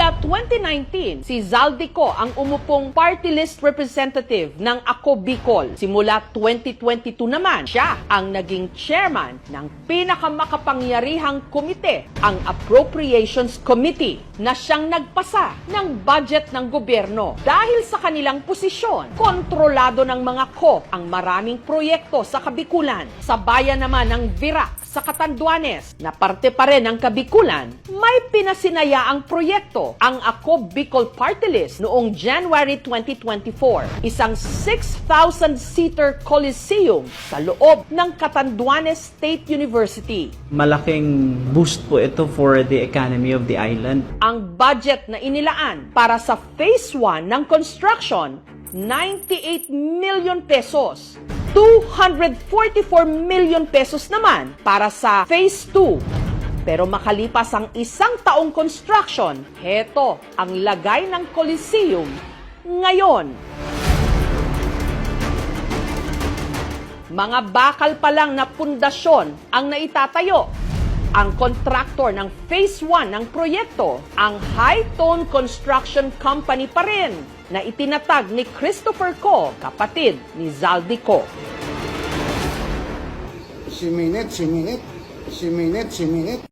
Simula 2019, si Zaldico ang umupong party list representative ng Ako Bicol. Simula 2022 naman, siya ang naging chairman ng pinakamakapangyarihang komite, ang Appropriations Committee, na siyang nagpasa ng budget ng gobyerno. Dahil sa kanilang posisyon, kontrolado ng mga KOP ang maraming proyekto sa Kabikulan. Sa bayan naman ng Virac sa Catanduanes, na parte pa rin ng Kabikulan, may pinasinayaang proyekto ang Ako Bicol Party List noong January 2024. Isang 6,000-seater coliseum sa loob ng Catanduanes State University. Malaking boost po ito for the economy of the island. Ang budget na inilaan para sa Phase 1 ng construction, 98 million pesos. 244 million pesos naman para sa Phase 2. Pero makalipas ang isang taong construction, heto ang lagay ng Coliseum ngayon. Mga bakal pa lang na pundasyon ang naitatayo. Ang kontraktor ng Phase 1 ng proyekto, ang High Tone Construction Company pa rin, na itinatag ni Christopher Co, kapatid ni Zaldico. Siminit.